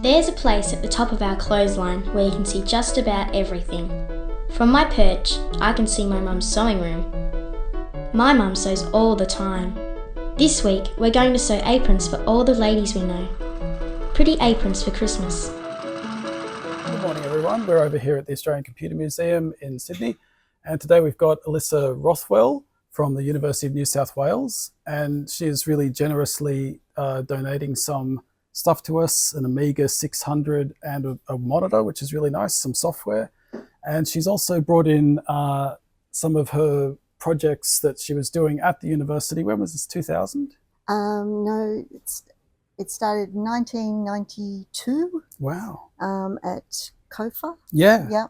There's a place at the top of our clothesline where you can see just about everything. From my perch, I can see my mum's sewing room. My mum sews all the time. This week, we're going to sew aprons for all the ladies we know. Pretty aprons for Christmas. Good morning, everyone. We're over here at the Australian Computer Museum in Sydney, and today we've got Alyssa Rothwell from the University of New South Wales, and she is really generously donating some stuff to us, an Amiga 600 and a monitor, which is really nice, some software. And she's also brought in some of her projects that she was doing at the university. When was this, 2000? No, it started in 1992. Wow. At COFA. Yeah. Yep.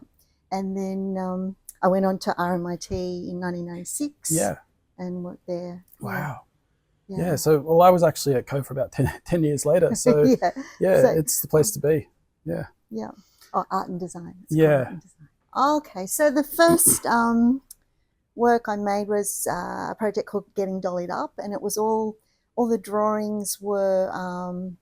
And then I went on to RMIT in 1996. Yeah. And worked there. Wow. Yeah. So, well, I was actually at COFA about 10 years later. So, so it's the place to be. Yeah. Yeah. Oh, art and design. Yeah. And design. Okay. So the first work I made was a project called Getting Dollied Up, and it was all the drawings were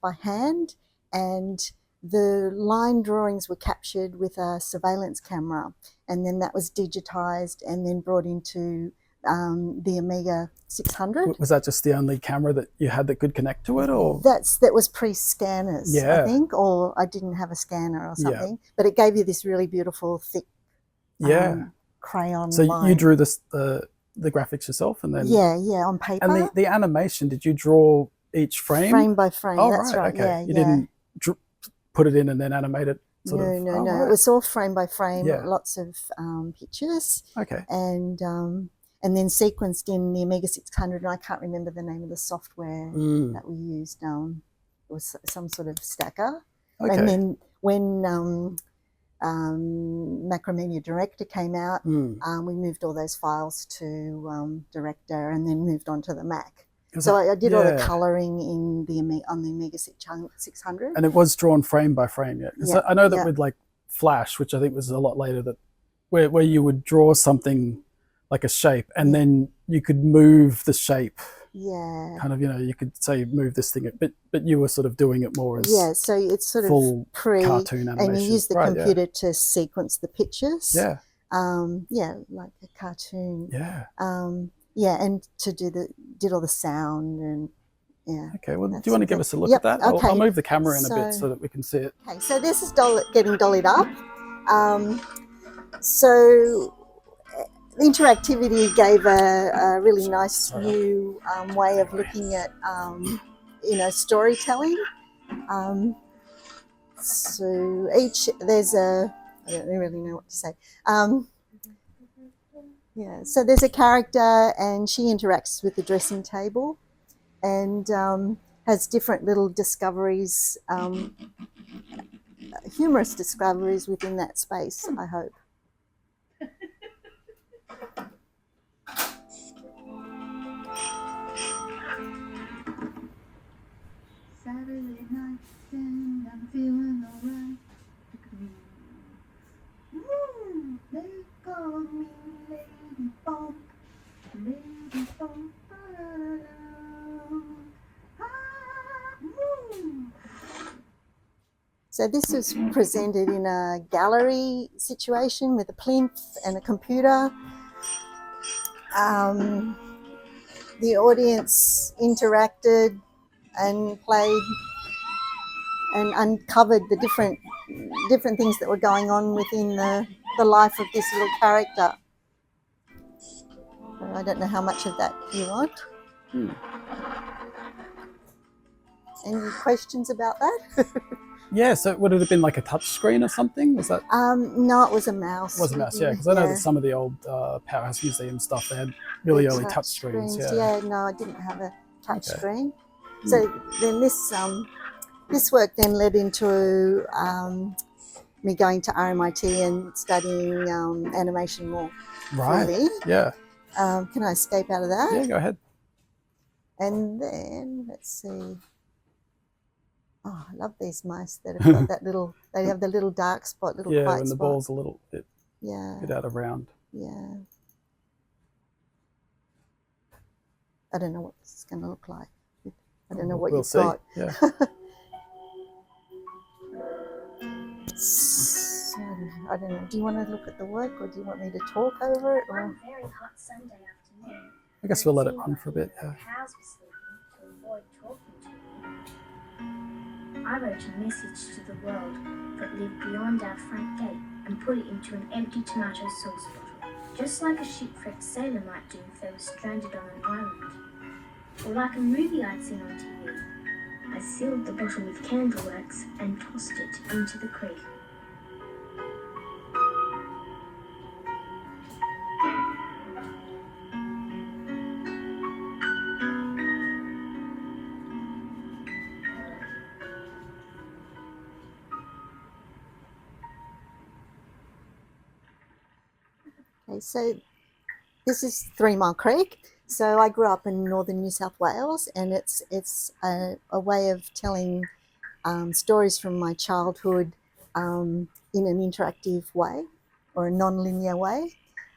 by hand, and the line drawings were captured with a surveillance camera, and then that was digitized and then brought into the Amiga 600. Was that just the only camera that you had that could connect to it, or? That was pre-scanners, yeah. I think, or I didn't have a scanner or something. Yeah. But it gave you this really beautiful, thick crayon So line. you drew this, the graphics yourself, and then on paper. And the animation, did you draw each frame? Frame by frame. Oh, that's right. Okay. Yeah, you didn't put it in and then animate it. No. It was all frame by frame. Yeah. Lots of pictures. Okay. And then sequenced in the Amiga 600, and I can't remember the name of the software that we used. It was some sort of stacker. Okay. And then when Macromedia Director came out, we moved all those files to Director and then moved on to the Mac. So I did all the colouring on the Amiga 600. And it was drawn frame by frame, yeah. I know that with like Flash, which I think was a lot later, that where you would draw something like a shape, and then you could move the shape. Yeah. Kind of, you could say move this thing, but you were sort of doing it more as so it's sort full of pre-cartoon animation. And you use the computer to sequence the pictures. Yeah. Like a cartoon. Yeah. And did all the sound and Okay. Well, do you want to give us a look at that? Okay. I'll move the camera in a bit so that we can see it. Okay. So this is Getting Dollied Up. So the interactivity gave a really nice new way of looking at storytelling. So there's I don't really know what to say. So there's a character, and she interacts with the dressing table, and has different little discoveries, humorous discoveries within that space, I hope. Saturday night and I'm feeling alright. They call me Lady Bump, Lady Bump. So this was presented in a gallery situation with a plinth and a computer. The audience interacted and played and uncovered the different things that were going on within the life of this little character. So I don't know how much of that you want. Any questions about that? Yeah, so would it have been like a touch screen or something? Was that? No, it was a mouse. It was a mouse, yeah, because I know that some of the old Powerhouse Museum stuff, they had really early touch screens. Yeah, no, I didn't have a touch screen. So then this work then led into me going to RMIT and studying animation more. Right. Fully. Yeah. Can I escape out of that? Yeah, go ahead. And then let's see. Oh, I love these mice that have got that little. They have the little dark spot, little quiet spot. Yeah, when the ball's a little bit out of round. Yeah. I don't know what this is going to look like. I don't know what you've got. Yeah. So, I don't know, do you want to look at the work or do you want me to talk over it? On Or? a very hot Sunday afternoon, I guess we'll let it run for a bit. the Yeah. cows were sleeping to avoid talking to me. I wrote a message to the world that lived beyond our front gate and put it into an empty tomato sauce bottle, just like a shipwrecked sailor might do if they were stranded on an island. Or like a movie I'd seen on TV. I sealed the bottle with candle wax and tossed it into the creek. Okay, so this is 3 Mile Creek. So I grew up in northern New South Wales, and it's a way of telling stories from my childhood in an interactive way or a non-linear way.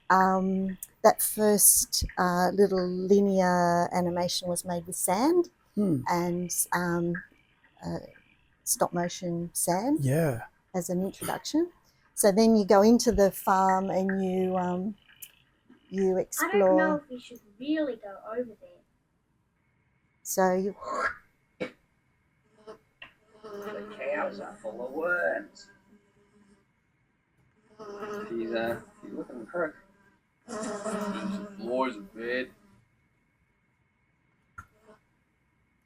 That first little linear animation was made with sand and stop motion sand Yeah. as an introduction. So then you go into the farm and you explore. I don't know if we should really go over there. So you, The cows are full of worms. She's looking at her. Floors of bed.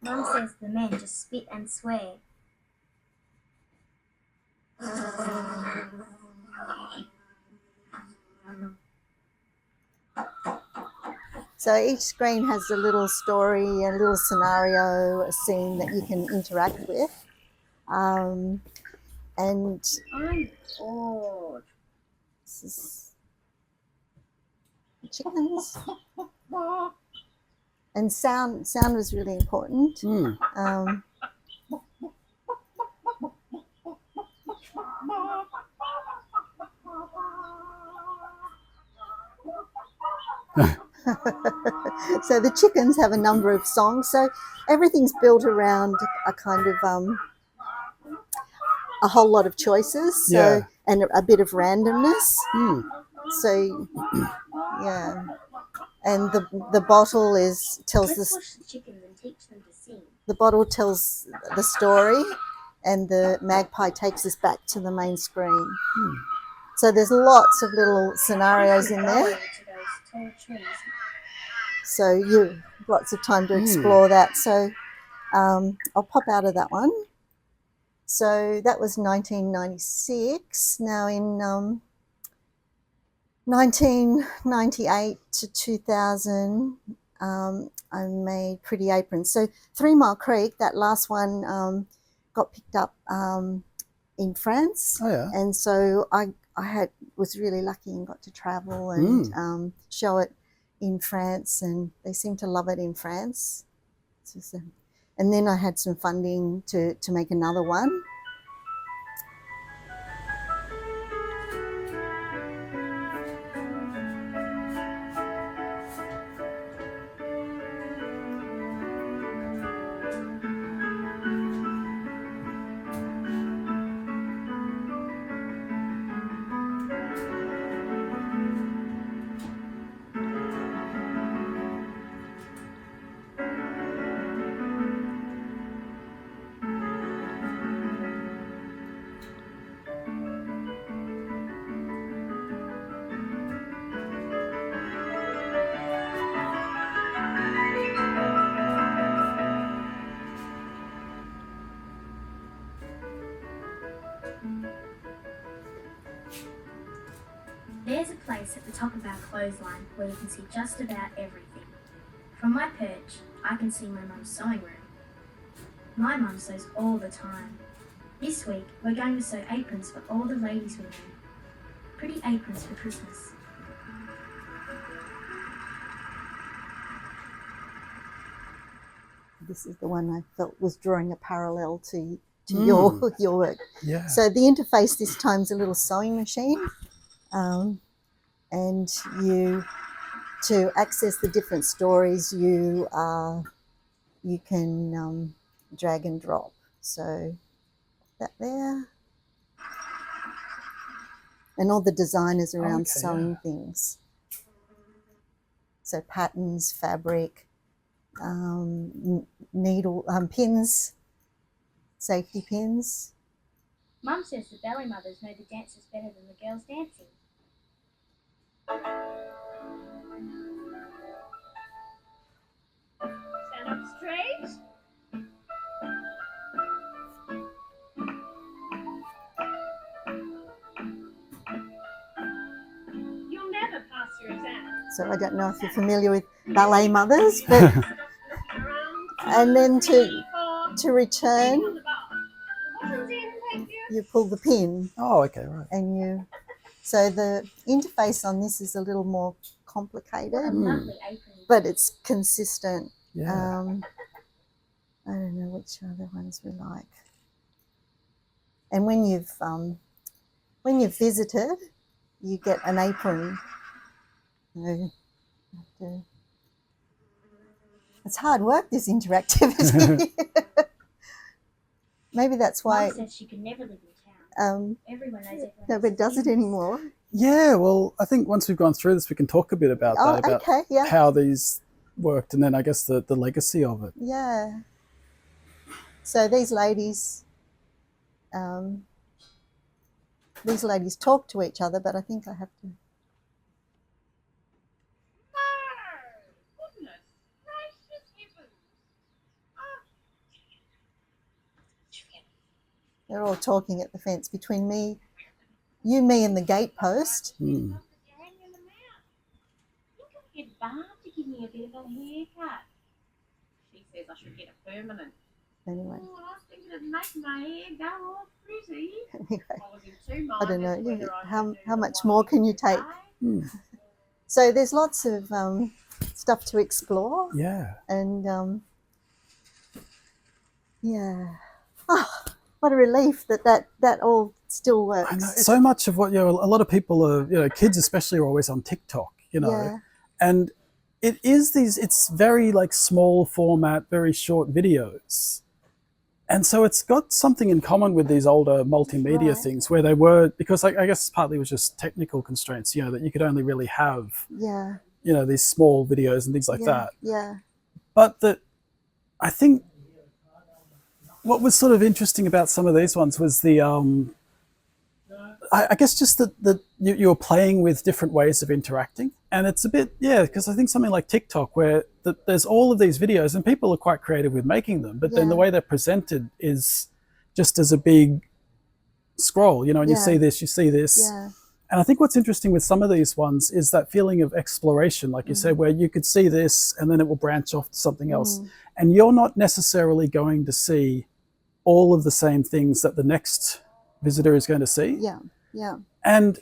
Mum says the men just spit and swear. so each screen has a little story, a little scenario, a scene that you can interact with. And I'm bored. this is the chickens. And sound was really important. So the chickens have a number of songs. So everything's built around a kind of a whole lot of choices. So Yeah. and a bit of randomness. So yeah, and the bottle tells Let's the watch the chickens and teach them to sing. the bottle tells the story, and the magpie takes us back to the main screen. So there's lots of little scenarios in there. Over to those tall trees. So you lots of time to explore that. So I'll pop out of that one. So that was 1996. Now in 1998 to 2000, I made Pretty Aprons. So 3 Mile Creek, that last one got picked up in France. Oh, yeah. And so I was really lucky and got to travel and show it in France, and they seem to love it in France. And then I had some funding to make another one. There's a place at the top of our clothesline where you can see just about everything. From my perch, I can see my mum's sewing room. My mum sews all the time. This week, we're going to sew aprons for all the ladies we know. Pretty aprons for Christmas. This is the one I felt was drawing a parallel to your work. Yeah. So the interface this time is a little sewing machine, and to access the different stories, you can drag and drop. So that there. and all the designers around Okay, sewing yeah. things. So patterns, fabric, needle, pins, safety pins. Mum says the ballet mothers know the dancers better than the girls dancing. Stand up straight. You'll never pass your exam. So I don't know if you're familiar with ballet mothers, but and then to return, you pull the pin, Oh, okay, right. and you. So the interface on this is a little more complicated, Lovely apron. but it's consistent. Yeah. I don't know which other ones we like. And when you've visited, you get an apron. It's hard work, this interactivity. Maybe that's why Mum says she could never live in town. Everyone knows everyone. nobody does it anymore. Yeah, well, I think once we've gone through this, we can talk a bit about Oh, that, about okay, yeah. how these worked, and then I guess the legacy of it. Yeah. So these ladies talk to each other, but I think I have to. They're all talking at the fence between me, and the gatepost. Mm. Get Barb to give me a bit of a haircut. She says I should get a permanent. Anyway, Oh, I was thinking of making my hair go all frizzy. anyway, I was in two I don't minds know. whether I How should do much the more one can you take? Mm. So there's lots of stuff to explore, Yeah. and yeah. Oh, what a relief that all still works. I know. So much of what, a lot of people are, kids especially, are always on TikTok, Yeah. and it's very like small format, very short videos. And so it's got something in common with these older multimedia Right. things where they were, because I guess partly it was just technical constraints, that you could only really have, Yeah. these small videos and things like Yeah. that. Yeah. But that, I think what was sort of interesting about some of these ones was the, I guess just that you're playing with different ways of interacting. And it's a bit, because I think something like TikTok, where there's all of these videos and people are quite creative with making them, but then the Yeah. way they're presented is just as a big scroll, and you Yeah. see this, you see this. Yeah. And I think what's interesting with some of these ones is that feeling of exploration, like you said, where you could see this and then it will branch off to something else. And you're not necessarily going to see all of the same things that the next visitor is going to see. Yeah. Yeah. And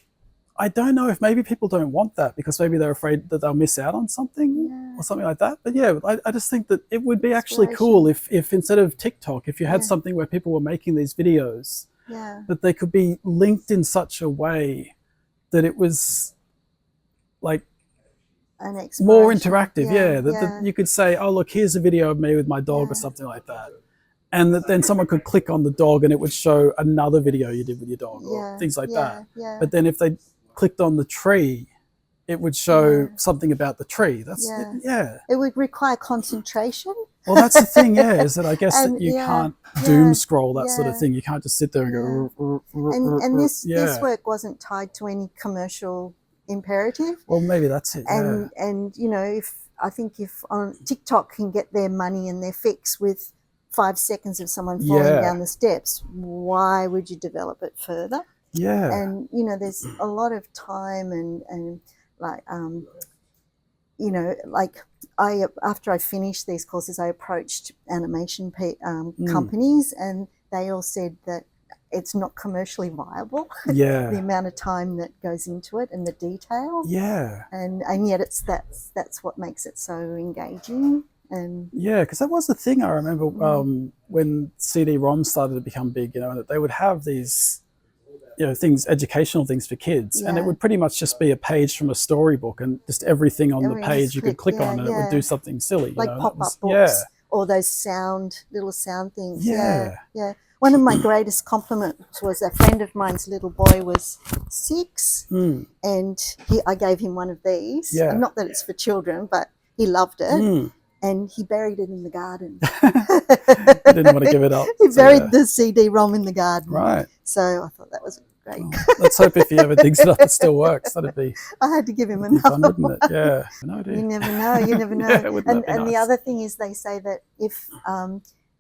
I don't know if maybe people don't want that because maybe they're afraid that they'll miss out on something or something like that. But yeah, I just think that it would be actually cool if instead of TikTok, if you had something where people were making these videos, that they could be linked in such a way that it was like An more exploration. interactive. That you could say, oh, look, here's a video of me with my dog or something like that. And that then someone could click on the dog and it would show another video you did with your dog or things like that. Yeah. But then if they clicked on the tree, it would show something about the tree. That's It would require concentration. Well, that's the thing, is that I guess And, that you yeah, can't yeah, doom scroll that sort of yeah. thing. You can't just sit there and go. And this work wasn't tied to any commercial imperative. Well, maybe that's it. And if on TikTok can get their money and their fix with 5 seconds of someone falling down the steps, why would you develop it further? Yeah. And there's a lot of time and like after I finished these courses, I approached animation companies, and they all said that it's not commercially viable. Yeah. The amount of time that goes into it and the detail. Yeah. And yet that's what makes it so engaging. And yeah, because that was the thing I remember when CD-ROMs started to become big, that they would have these, things, educational things for kids, and it would pretty much just be a page from a storybook, and just everything on the page you could click on, and it would do something silly, like pop-up books, or those little sound things. Yeah. one of my greatest compliments was a friend of mine's little boy was 6, and I gave him one of these. Yeah. Not that it's for children, but he loved it, and he buried it in the garden. He didn't want to give it up. He buried the CD-ROM in the garden. Right. So I thought that was great. Oh, let's hope if he ever digs it up, it still works. That'd be I had to give him fun, another wouldn't it? Yeah. No, You never know. You never know. Yeah, wouldn't that be And the nice? other thing is, they say that if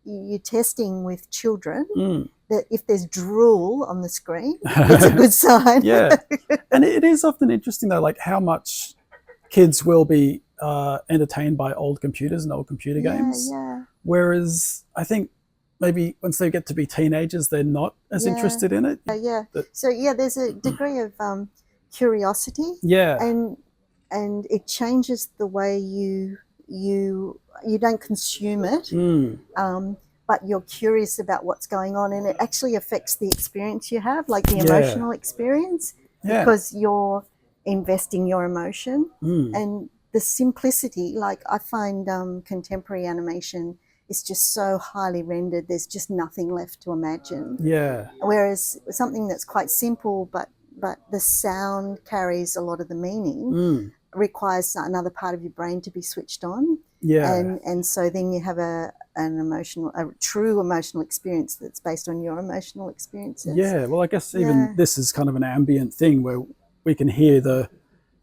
you're testing with children, that if there's drool on the screen, it's a good sign. Yeah. And it is often interesting, though, like how much kids will be entertained by old computers and old computer games. Yeah. Whereas I think maybe once they get to be teenagers, they're not as interested in it. Yeah. So there's a degree of curiosity. Yeah. And it changes the way you don't consume it, but you're curious about what's going on, and it actually affects the experience you have, like the emotional experience, because you're investing your emotion. And the simplicity, like I find contemporary animation is just so highly rendered, there's just nothing left to imagine. Yeah. Whereas something that's quite simple, but the sound carries a lot of the meaning, requires another part of your brain to be switched on. Yeah. And so then you have a true emotional experience that's based on your emotional experiences. Yeah. Well, I guess even this is kind of an ambient thing where we can hear the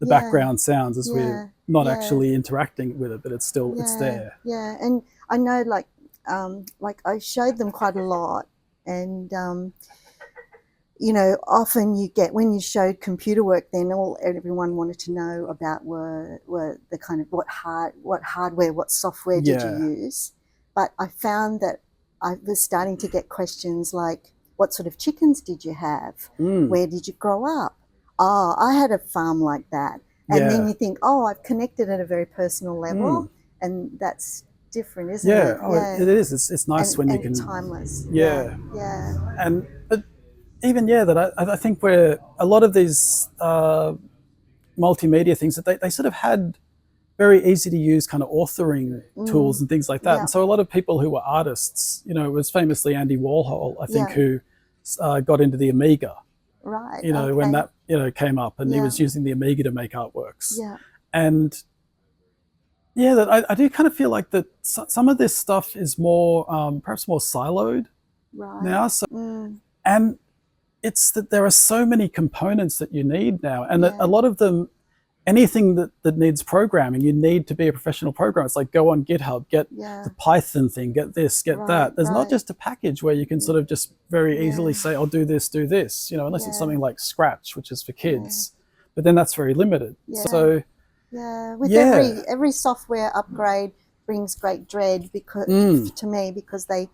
background sounds as we're not actually interacting with it, but it's there. Yeah. And I know, like I showed them quite a lot, and often you get, when you showed computer work, then everyone wanted to know about were the kind of what hardware, what software did you use. But I found that I was starting to get questions like, what sort of chickens did you have? Where did you grow up? Oh, I had a farm like that. And then you think, oh, I've connected at a very personal level, and that's different, isn't it? Oh, it is. It's nice when you can. Timeless. Yeah. Yeah. But even that I think where a lot of these multimedia things, that they sort of had very easy to use kind of authoring tools and things like that. And so a lot of people who were artists, it was famously Andy Warhol, I think, who got into the Amiga. Right. When that came up, and he was using the Amiga to make artworks. Yeah. And that I do kind of feel like that some of this stuff is more perhaps more siloed now. So and it's that there are so many components that you need now, and that a lot of them, anything that needs programming, you need to be a professional programmer. It's like, go on GitHub, get the Python thing, get this, get that. There's not just a package where you can sort of just very easily say, I'll do this, unless it's something like Scratch, which is for kids. But then that's very limited. So with every software upgrade brings great dread, because to me, because they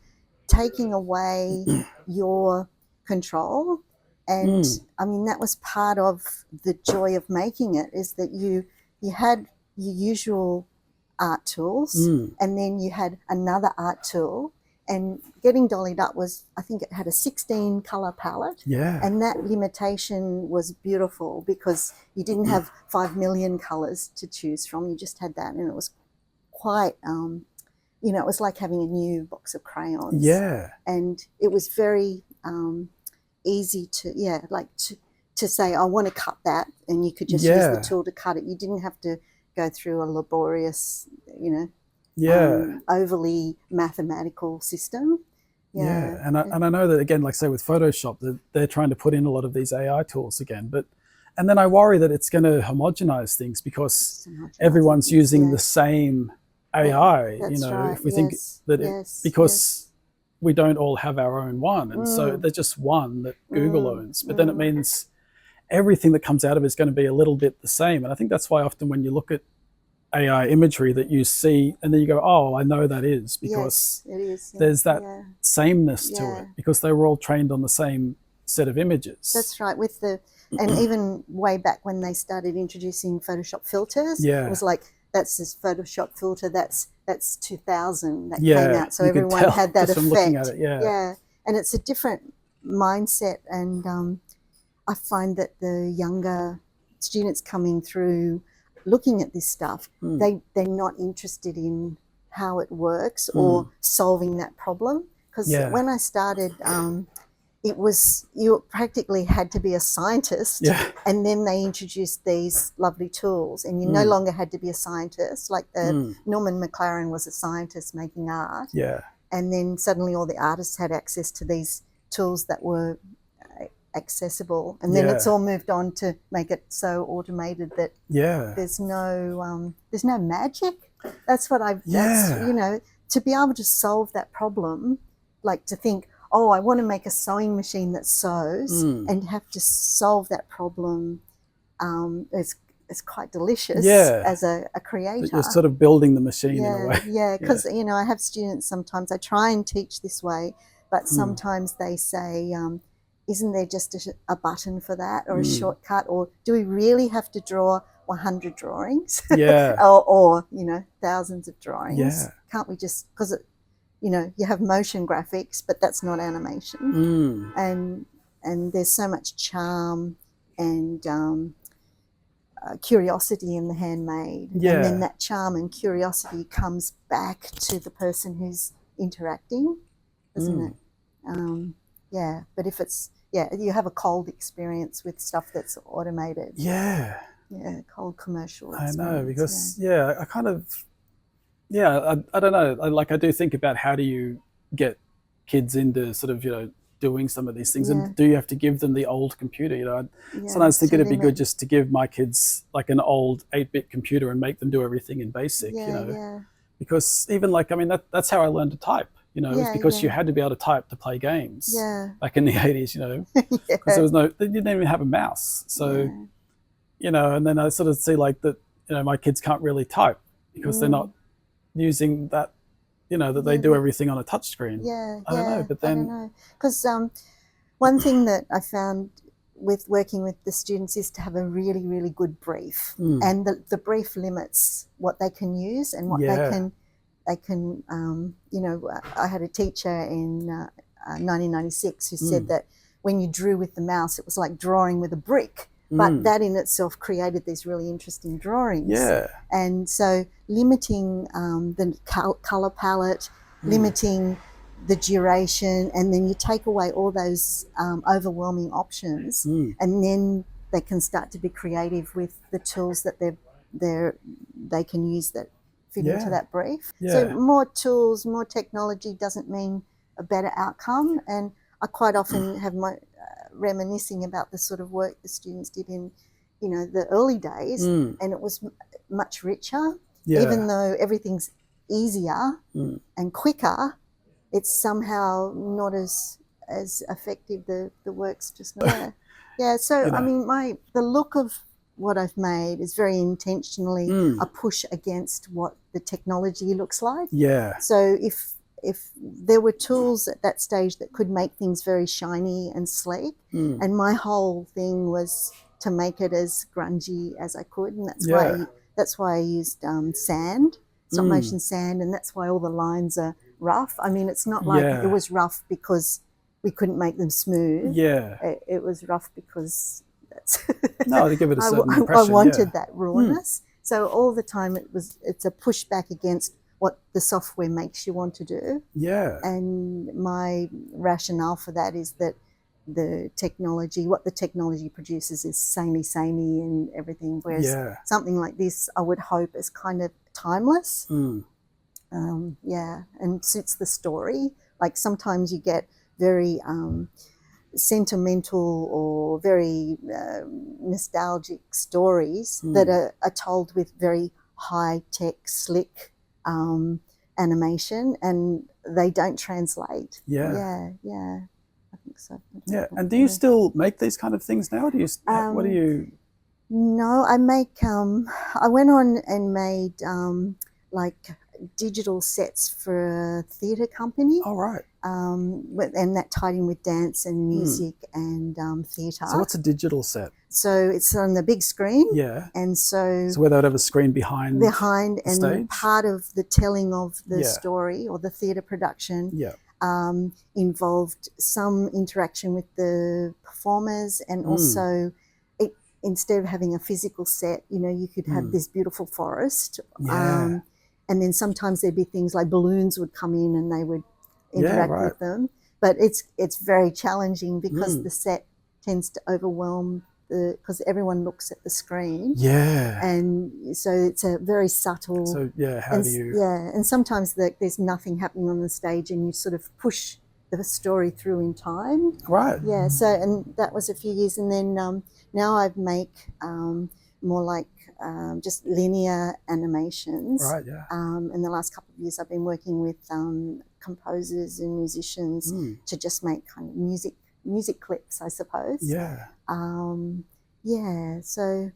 taking away your control. And I mean, that was part of the joy of making it, is that you had your usual art tools, and then you had another art tool. And getting dollied up was, I think it had a 16 color palette. Yeah. And that limitation was beautiful, because you didn't have 5 million colors to choose from. You just had that, and it was quite, it was like having a new box of crayons. Yeah. And it was very easy to say, I want to cut that, and you could just use the tool to cut it. You didn't have to go through a laborious, overly mathematical system. And I know that, again, like say with Photoshop, that they're trying to put in a lot of these AI tools again, and then I worry that it's going to homogenize things, because everyone's using the same AI. If we think that because we don't all have our own one, and so there's just one that Google owns, but then it means everything that comes out of it is going to be a little bit the same. And I think that's why often when you look at AI imagery, that you see and then you go, oh, I know that is, because there's that sameness to it, because they were all trained on the same set of images. That's right. And even way back when they started introducing Photoshop filters, it was like, that's this Photoshop filter, that's 2000 that came out, so everyone had that effect. Looking at it, and it's a different mindset, and I find that the younger students coming through looking at this stuff, they're not interested in how it works or solving that problem. because Yeah. when I started, it was, you practically had to be a scientist, Yeah. and then they introduced these lovely tools, and you no longer had to be a scientist. Like Norman McLaren was a scientist making art, Yeah. and then suddenly all the artists had access to these tools that were accessible, and then it's all moved on to make it so automated that there's no magic. That's what that's, you know, to be able to solve that problem, like to think, oh, I want to make a sewing machine that sews, and have to solve that problem is quite delicious as a creator. You're sort of building the machine in a way. Yeah, because you know, I have students sometimes, I try and teach this way, but sometimes they say, isn't there just a button for that, or a shortcut, or do we really have to draw 100 drawings? or you know, thousands of drawings? Can't we just, because you know, you have motion graphics, but that's not animation. And there's so much charm and curiosity in the handmade. And then that charm and curiosity comes back to the person who's interacting, doesn't it? But if it's, you have a cold experience with stuff that's automated. Cold commercial experience. I know, because I kind of, I don't know. I do think about how do you get kids into sort of, you know, doing some of these things, and do you have to give them the old computer? You know, I sometimes think it'd be good just to give my kids like an old 8-bit computer and make them do everything in BASIC. You know, because even like, I mean, that's how I learned to type. You know, it was because you had to be able to type to play games. Back in the 80s, you know, because there was they didn't even have a mouse. So, you know, and then I sort of see like that, you know, my kids can't really type because they're not using that, you know, that they do everything on a touch screen. I don't know, but then, because one thing that I found with working with the students is to have a really, really good brief, and the brief limits what they can use and what they can. You know, I had a teacher in 1996 who said that when you drew with the mouse, it was like drawing with a brick. But that in itself created these really interesting drawings. And so limiting the color palette, limiting the duration, and then you take away all those overwhelming options, and then they can start to be creative with the tools that they can use that fit into that brief. So more tools, more technology doesn't mean a better outcome. And I quite often have my reminiscing about the sort of work the students did in, you know, the early days, and it was much richer. Even though everything's easier and quicker, it's somehow not as effective. The work's just not there. So I mean, the look of what I've made is very intentionally a push against what the technology looks like. So if there were tools at that stage that could make things very shiny and sleek, and my whole thing was to make it as grungy as I could, and that's why I used sand, stop motion sand, and that's why all the lines are rough. I mean, it's not like it was rough because we couldn't make them smooth. It was rough because that's to give it a certain impression. I wanted that rawness. So all the time it's a pushback against what the software makes you want to do. And my rationale for that is that what the technology produces is samey and everything, whereas something like this I would hope is kind of timeless. And suits the story. Like sometimes you get very sentimental or very nostalgic stories that are told with very high-tech, slick animation, and they don't translate. I think so. And do you still make these kind of things now? Do you? What do you? No, I make. I went on and made like digital sets for a theatre company. Oh, right. And that tied in with dance and music and theatre. So what's a digital set? So it's on the big screen. And so where they would have a screen behind and stage? Part of the telling of the story or the theatre production involved some interaction with the performers, and also instead of having a physical set, you know, you could have this beautiful forest. And then sometimes there'd be things like balloons would come in and they would interact right. with them. But it's very challenging because the set tends to overwhelm because everyone looks at the screen. Yeah. And so it's a very subtle. So yeah, how do you? Yeah, and sometimes there's nothing happening on the stage, and you sort of push the story through in time. Right. Yeah. So and that was a few years, and then now I make more like just linear animations. Right. Yeah. In the last couple of years, I've been working with composers and musicians to just make kind of music clips, I suppose. Yeah. Yeah. So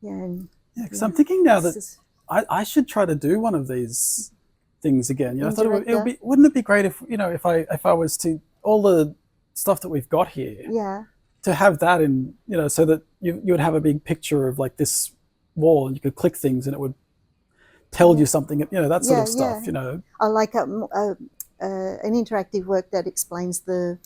yeah. Yeah, because I'm thinking now that I should try to do one of these things again. You know, I thought it would be. Wouldn't it be great if if I was to all the stuff that we've got here. Yeah. To have that in, so that you would have a big picture of like this wall, and you could click things, and it would tell you something. That sort of stuff. I like an interactive work that explains the.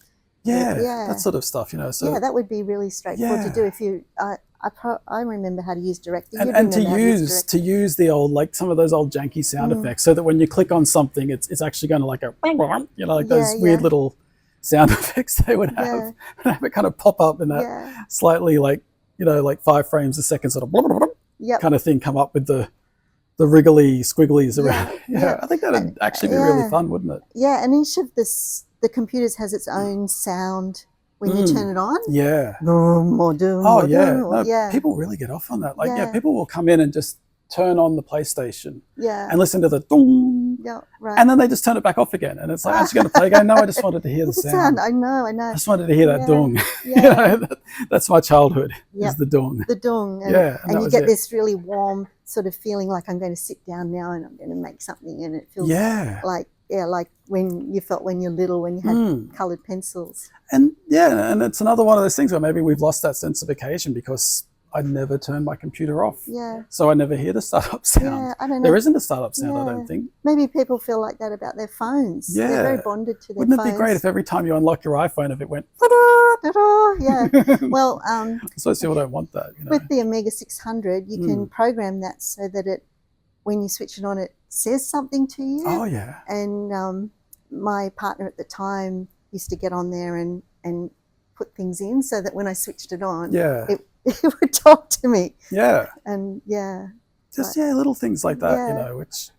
That sort of stuff. So that would be really straightforward to do if you. I remember how to use Director. And to use the old, like some of those old janky sound effects, so that when you click on something, it's actually going to like those weird little sound effects they would have, and have it kind of pop up in that slightly like 5 frames a second sort of kind of thing, come up with the wriggly squigglies around. I think that'd actually be really fun, wouldn't it? Yeah, and each of the computers has its own sound when you turn it on. Yeah. People really get off on that. Like, people will come in and just turn on the PlayStation and listen to the dong. Yeah, right. And then they just turn it back off again. And it's like, aren't you going to play again? No, I just wanted to hear the sound. I know. I just wanted to hear that dong. That's my childhood, is the dong. The dong. And you get this really warm sort of feeling like I'm going to sit down now and I'm going to make something, and it feels like when you felt when you're little, when you had coloured pencils. And and it's another one of those things where maybe we've lost that sense of occasion because I never turn my computer off. Yeah. So I never hear the startup sound. Yeah, I don't know. There isn't a startup sound, I don't think. Maybe people feel like that about their phones. Yeah. They're very bonded to their Wouldn't phones. it be great if every time you unlock your iPhone, if it went... Yeah. Well, so people don't want that. With the Amiga 600, you can program that so that when you switch it on, it says something to you. Oh, yeah. And my partner at the time used to get on there and put things in so that when I switched it on, it would talk to me. Yeah. And just little things like that, which,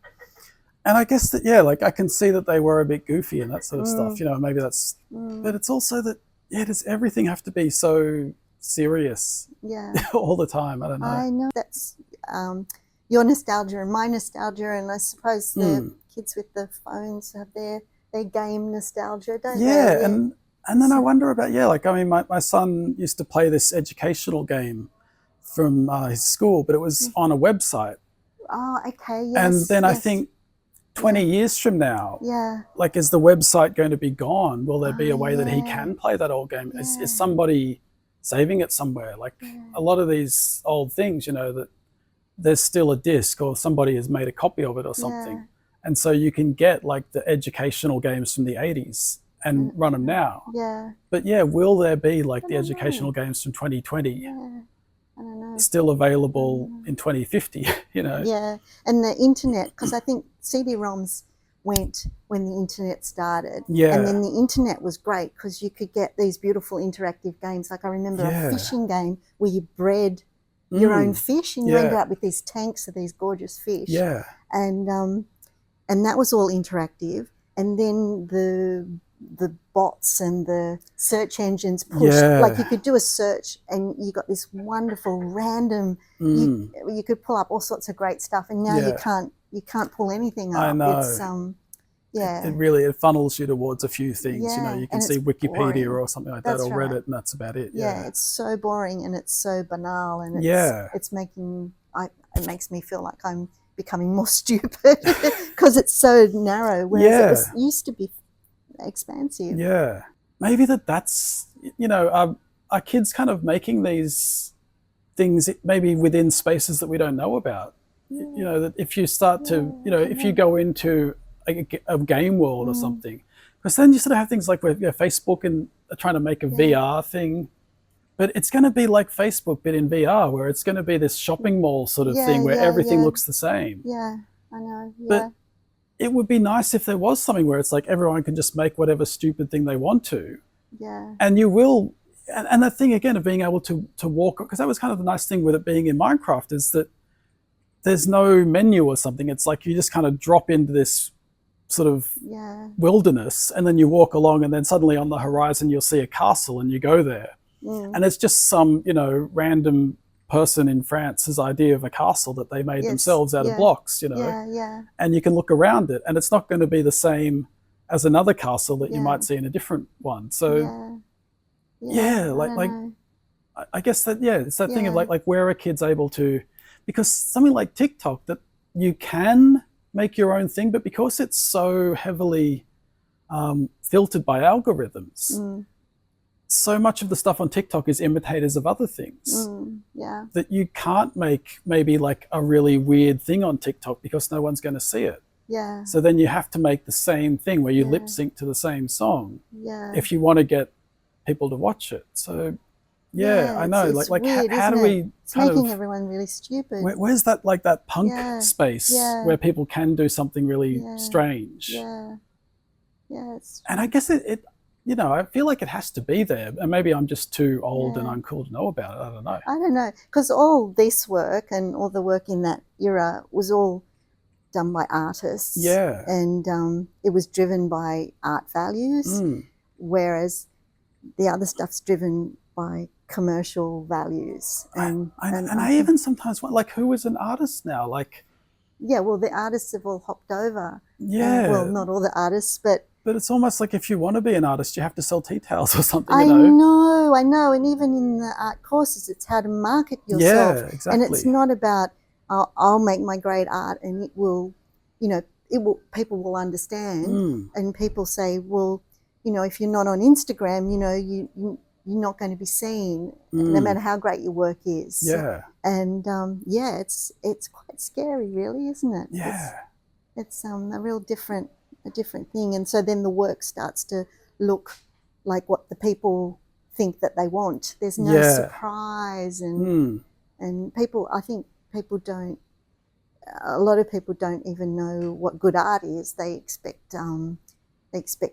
and I guess that like I can see that they were a bit goofy and that sort of stuff, maybe that's, but it's also that does everything have to be so serious all the time? I don't know. I know that's your nostalgia and my nostalgia, and I suppose the kids with the phones have their game nostalgia, don't they? Yeah, and then I wonder about, my son used to play this educational game from his school, but it was on a website. Oh, okay, yes. And then I think 20 years from now, is the website going to be gone? Will there be a way that he can play that old game? Is somebody saving it somewhere? A lot of these old things, that there's still a disc or somebody has made a copy of it or something. And so you can get the educational games from the 80s and run them now. Yeah. But will there be the educational games from 2020 I don't know. still available in 2050, Yeah, and the internet, because I think CD-ROMs went when the internet started. Yeah. And then the internet was great because you could get these beautiful interactive games. Like I remember a fishing game where you bred your own fish and you ended up with these tanks of these gorgeous fish. Yeah. And that was all interactive. And then the bots and the search engines pushed, you could do a search and you got this wonderful random, you could pull up all sorts of great stuff, and now you can't pull anything up. I know. It's, it funnels you towards a few things. You can see Wikipedia boring. Or something like that, or Reddit, and that's about it. Yeah, it's so boring and it's so banal, and it makes me feel like I'm becoming more stupid because it's so narrow, whereas it used to be expansive. Yeah, maybe that's are kids kind of making these things maybe within spaces that we don't know about. That if you start to if you go into a game world or something, because then you sort of have things like where Facebook and are trying to make a VR thing, but it's going to be like Facebook but in VR, where it's going to be this shopping mall sort of thing where everything looks the same. Yeah, I know. But it would be nice if there was something where it's like everyone can just make whatever stupid thing they want to. Yeah. And you will, and that thing again of being able to walk, because that was kind of the nice thing with it being in Minecraft, is that there's no menu or something. It's like you just kind of drop into this sort of wilderness, and then you walk along, and then suddenly on the horizon you'll see a castle, and you go there. And it's just some, you know, random person in France's idea of a castle that they made themselves out of blocks, you know. And you can look around it, and it's not going to be the same as another castle that you might see in a different one. So I guess that it's that thing of like where are kids able to, because something like TikTok, that you can make your own thing, but because it's so heavily filtered by algorithms, so much of the stuff on TikTok is imitators of other things, that you can't make maybe like a really weird thing on TikTok because no one's going to see it. So then you have to make the same thing where you lip sync to the same song if you want to get people to watch it. So I know, it's like weird, how do isn't we it? It's making everyone really stupid. Where's that, like that punk space where people can do something really strange? And I guess it you know, I feel like it has to be there, and maybe I'm just too old and uncool to know about it. I don't know, because all this work and all the work in that era was all done by artists, and it was driven by art values, whereas the other stuff's driven by commercial values. And I even sometimes wonder, like, who is an artist now? Like, well, the artists have all hopped over. Well, not all the artists, but it's almost like if you want to be an artist, you have to sell tea towels or something. I know, and even in the art courses, it's how to market yourself. Yeah, exactly. And it's not about I'll make my great art and it will, you know, people will understand. And people say, well, you know, if you're not on Instagram, you know, you're not going to be seen, no matter how great your work is. And it's quite scary, really, isn't it? It's a real different thing. And so then the work starts to look like what the people think that they want. There's no surprise, and people, I think people don't, a lot of people don't even know what good art is. They expect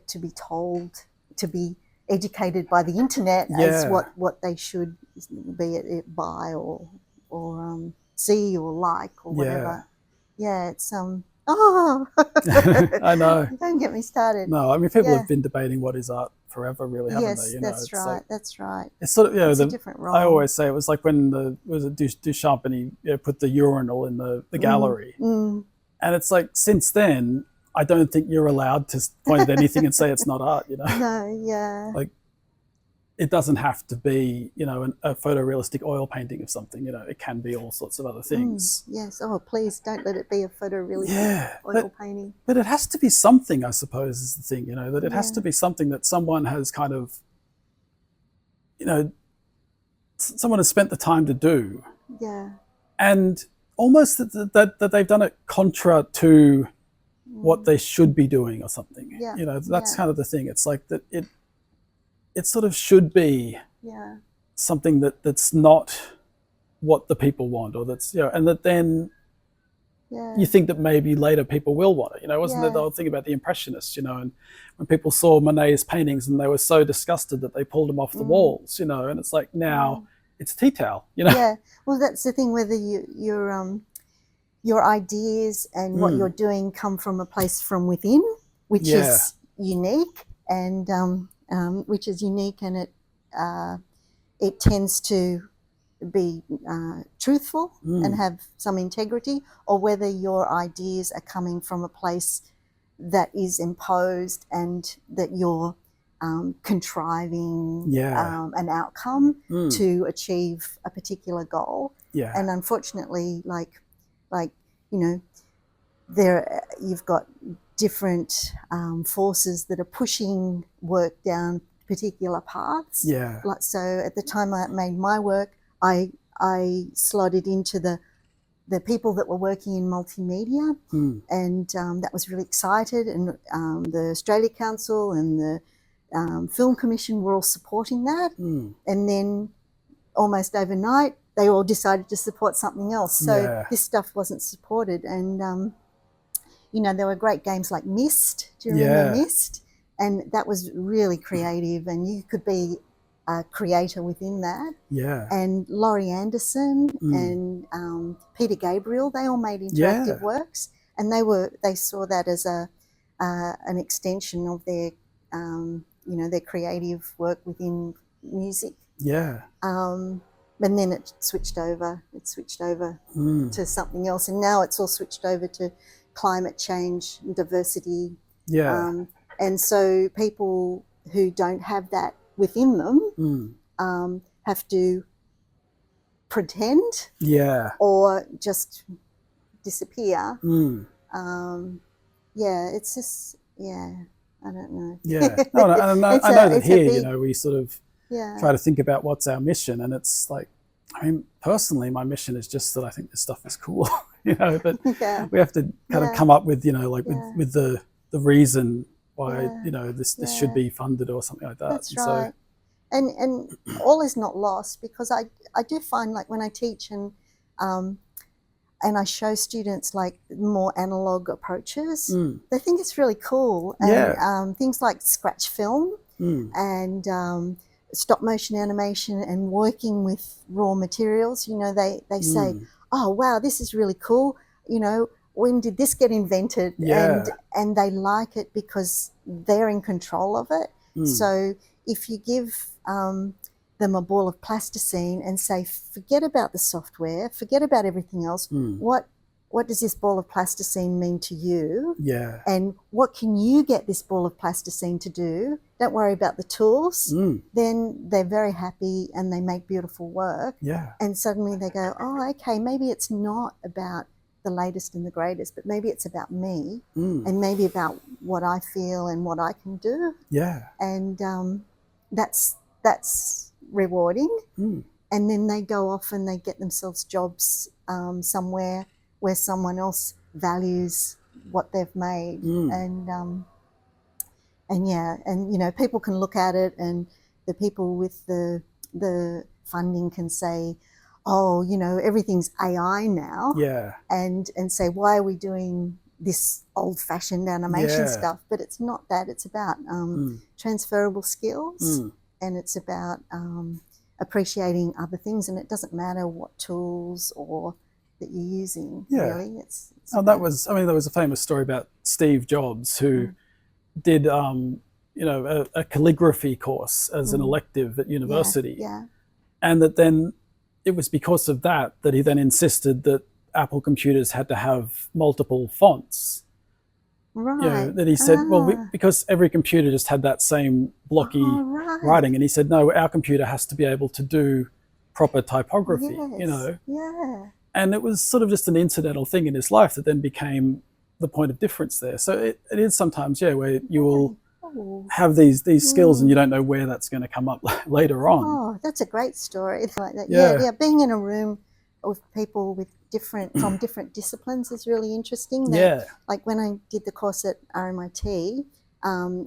to be told, to be educated by the internet as what they should be it buy or see or like or whatever. It's I know. Don't get me started. No, I mean, people have been debating what is art forever, really, haven't they? You know, that's right. Like, that's right. It's sort of, you know, it's a different role. I always say it was like when was it Duchamp, and he put the urinal in the gallery, and it's like since then, I don't think you're allowed to point at anything and say it's not art. You know? No, like, it doesn't have to be, you know, a photorealistic oil painting of something. You know, it can be all sorts of other things. Yes. Oh, please don't let it be a photorealistic oil painting. But it has to be something, I suppose, is the thing. You know, that it has to be something that someone has kind of, you know, someone has spent the time to do. And almost that they've done it contra to what they should be doing or something. You know, that's kind of the thing. It's like that it sort of should be something that's not what the people want, or that's, you know, and that then you think that maybe later people will want it. You know, wasn't there the whole thing about the Impressionists, you know, and when people saw Monet's paintings and they were so disgusted that they pulled them off the walls, you know, and it's like now it's a tea towel, you know. Well, that's the thing, whether your ideas and what you're doing come from a place from within, which is unique, and it tends to be truthful and have some integrity, or whether your ideas are coming from a place that is imposed and that you're contriving an outcome to achieve a particular goal. And unfortunately, like you know, you've got different forces that are pushing work down particular paths. Like, so at the time I made my work, I slotted into the people that were working in multimedia, and that was really excited, and the Australia Council and the Film Commission were all supporting that, and then almost overnight they all decided to support something else. So this stuff wasn't supported, and you know, there were great games like Myst. Do you remember Myst? And that was really creative, and you could be a creator within that. Yeah. And Laurie Anderson and Peter Gabriel, they all made interactive works, and they saw that as an extension of their you know, their creative work within music. Yeah. And then it switched over. It switched over to something else, and now it's all switched over to climate change and diversity. Yeah. And so people who don't have that within them have to pretend, or just disappear. Yeah, it's just I don't know. Yeah, no, I know that here, you know, we sort of try to think about what's our mission, and it's like, I mean, personally, my mission is just that I think this stuff is cool, you know, but we have to kind of come up with, you know, like with the reason why, you know, this should be funded or something like that. That's right. And all is not lost, because I do find, like, when I teach and I show students like more analog approaches, they think it's really cool. And things like scratch film and stop motion animation and working with raw materials, you know, they say, oh, wow, this is really cool. You know, when did this get invented? And they like it because they're in control of it. So if you give them a ball of plasticine and say, forget about the software, forget about everything else, what does this ball of plasticine mean to you? And what can you get this ball of plasticine to do? Don't worry about the tools. Then they're very happy and they make beautiful work. And suddenly they go, oh, okay, maybe it's not about the latest and the greatest, but maybe it's about me and maybe about what I feel and what I can do. And that's rewarding. And then they go off and they get themselves jobs somewhere where someone else values what they've made. And you know, people can look at it, and the people with the funding can say, oh, you know, everything's AI now. And say, why are we doing this old-fashioned animation stuff? But it's not that. It's about transferable skills, and it's about appreciating other things. And it doesn't matter what tools or that you're using, really. It's that was, I mean, there was a famous story about Steve Jobs, who did, you know, a calligraphy course as an elective at university. And that then it was because of that he then insisted that Apple computers had to have multiple fonts. You know, that he said, well, because every computer just had that same blocky writing. And he said, no, our computer has to be able to do proper typography, you know. And it was sort of just an incidental thing in his life that then became the point of difference there. So it is sometimes, where you will have these skills and you don't know where that's going to come up later on. Oh, that's a great story. Like that. Being in a room with people with from different disciplines is really interesting. Like when I did the course at RMIT,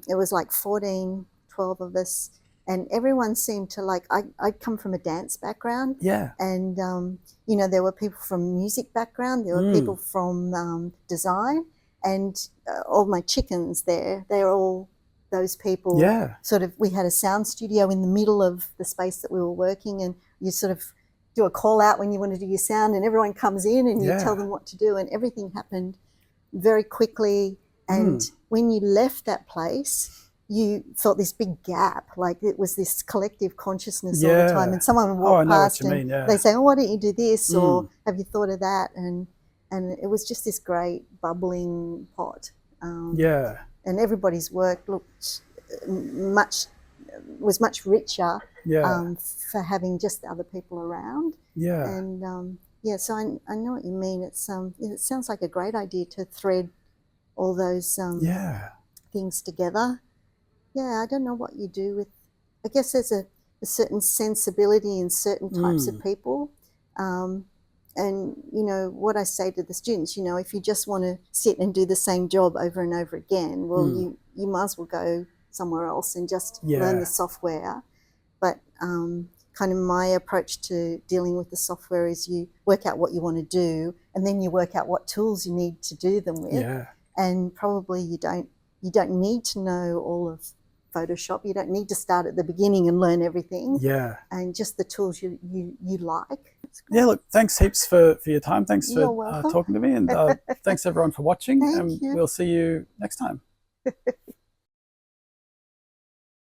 it was like 12 of us, and everyone seemed to like, I'd come from a dance background. And, you know, there were people from music background, there were people from design, and all my chickens there, they're all those people. Sort of, we had a sound studio in the middle of the space that we were working, and you sort of do a call out when you want to do your sound, and everyone comes in and you tell them what to do, and everything happened very quickly. And when you left that place, you felt this big gap, like it was this collective consciousness all the time, and someone would walk past and they say, oh, why don't you do this, or have you thought of that? And it was just this great bubbling pot. And everybody's work was much richer for having just the other people around. And so I know what you mean. It's it sounds like a great idea to thread all those things together. I don't know what you do with, I guess there's a certain sensibility in certain types of people. And, you know, what I say to the students, you know, if you just want to sit and do the same job over and over again, well, you might as well go somewhere else and just learn the software. But kind of my approach to dealing with the software is you work out what you want to do, and then you work out what tools you need to do them with. and probably you don't need to know all of Photoshop. You don't need to start at the beginning and learn everything. Yeah. And just the tools you like. Yeah, look, thanks heaps for your time. Thanks You're for welcome. talking to me, and thanks everyone for watching. Thank And you. we'll see you next time.